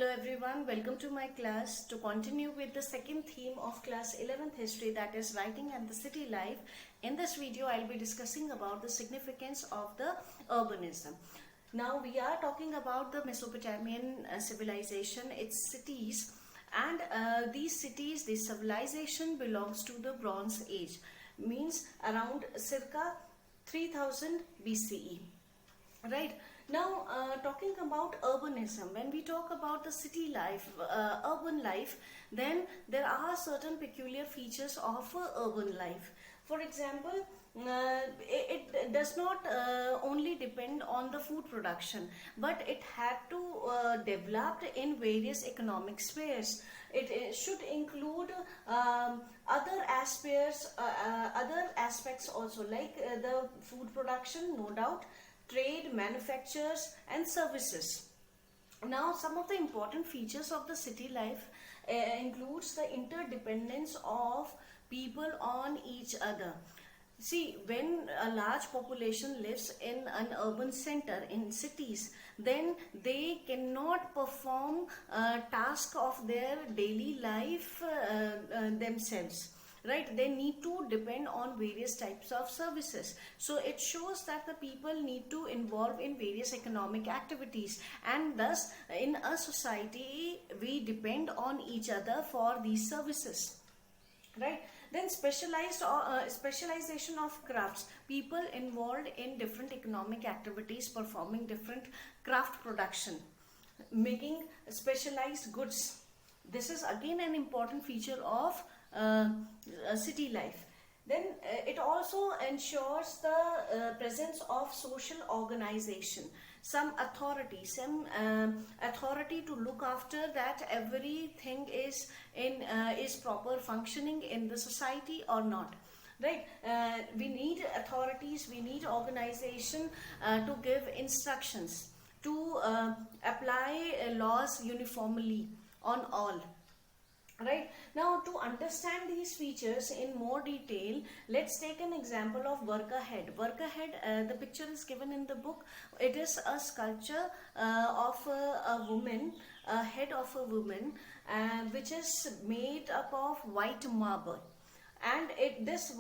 Hello everyone, welcome to my class. To continue with the second theme of class 11th history, that is writing and the city life. In this video I'll be discussing about the significance of the urbanism. Now we are talking about the Mesopotamian civilization, its cities, and these cities, this civilization belongs to the Bronze Age, means around circa 3000 BCE. Right. Now, talking about urbanism, when we talk about the city life, urban life, then there are certain peculiar features of urban life. For example, it does not only depend on the food production, but it had to develop in various economic spheres. It should include other aspects also, like the food production, no doubt, trade, manufactures and services. Now, some of the important features of the city life includes the interdependence of people on each other. See, when a large population lives in an urban center in cities, then they cannot perform tasks of their daily life themselves. Right, they need to depend on various types of services. So it shows that the people need to involve in various economic activities, and thus in a society we depend on each other for these services. Right. Then specialization of crafts, people involved in different economic activities performing different craft production, making specialized goods. This is again an important feature of city life. Then it also ensures the presence of social organization, some authority to look after that everything is proper functioning in the society or not. Right, we need authorities, we need organization to give instructions, to apply laws uniformly on all. Right, now to understand these features in more detail, let's take an example of Varka Head. Varka Head, the picture is given in the book. It is a sculpture of a woman, a head of a woman, which is made up of white marble. And this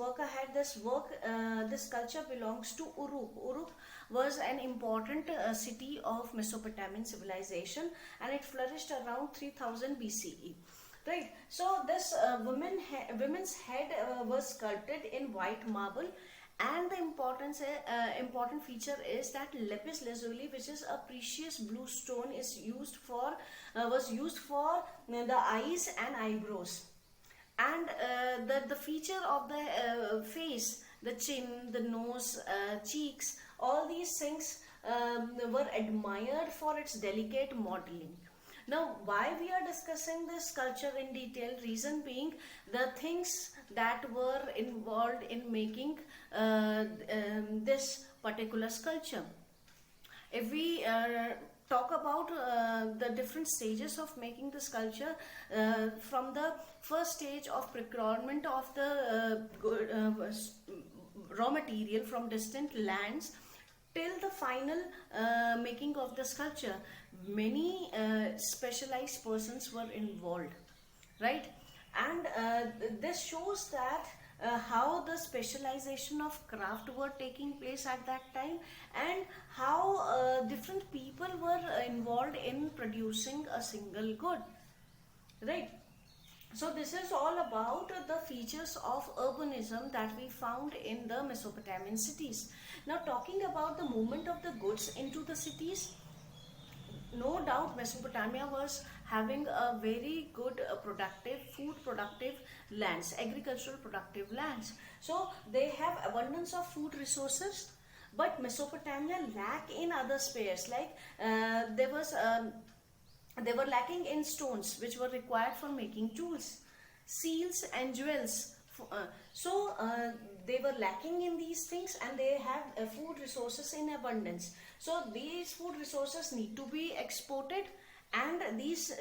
sculpture belongs to Uruk. Uruk was an important city of Mesopotamian civilization, and it flourished around 3000 BCE. Right, so this woman's head was sculpted in white marble, and the important feature is that lapis lazuli, which is a precious blue stone, was used for the eyes and eyebrows. And the feature of the face, the chin, the nose, cheeks, all these things were admired for its delicate modeling. Now, why we are discussing this sculpture in detail? Reason being the things that were involved in making this particular sculpture. If we talk about the different stages of making the sculpture, from the first stage of procurement of the raw material from distant lands till the final making of the sculpture, many specialized persons were involved. Right, and this shows that how the specialization of craft were taking place at that time, and how different people were involved in producing a single good. Right, so this is all about the features of urbanism that we found in the Mesopotamian cities. Now, talking about the movement of the goods into the cities, no doubt Mesopotamia was having a very good food productive lands, agricultural productive lands. So they have abundance of food resources, but Mesopotamia lack in other spheres, like they were lacking in stones which were required for making tools, seals and jewels. They were lacking in these things, and they have food resources in abundance. So these food resources need to be exported, and these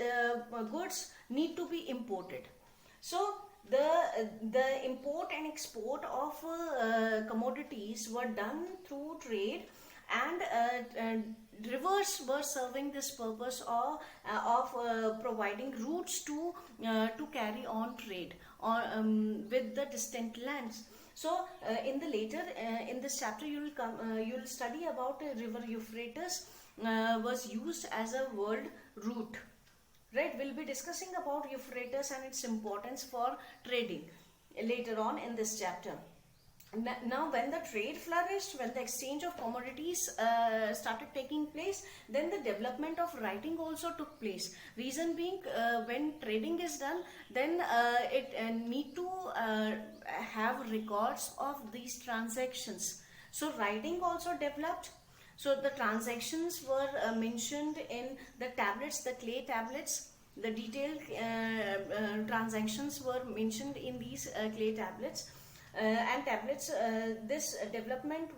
goods need to be imported. So the import and export of commodities were done through trade, and rivers were serving this purpose of providing routes to carry on trade or with the distant lands. So in the later in this chapter you will study about river Euphrates was used as a world route. Right, we'll be discussing about Euphrates and its importance for trading later on in this chapter. Now, when the trade flourished, when the exchange of commodities started taking place, then the development of writing also took place. Reason being, when trading is done, then it need to have records of these transactions. So writing also developed. So the transactions were mentioned in the tablets, the clay tablets. The detailed transactions were mentioned in these clay tablets. And tablets. This development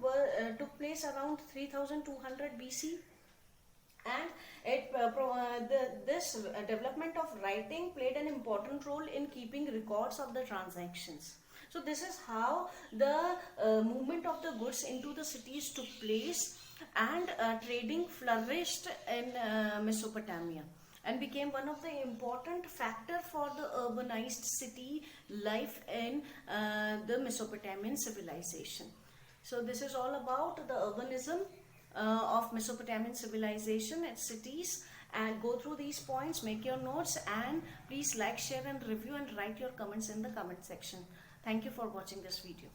took place around 3200 BC, and this development of writing played an important role in keeping records of the transactions. So this is how the movement of the goods into the cities took place, and trading flourished in Mesopotamia and became one of the important factor for the urbanized city life in the Mesopotamian civilization. So this is all about the urbanism of Mesopotamian civilization and cities, and go through these points, make your notes, and please like, share and review and write your comments in the comment section. Thank you for watching this video.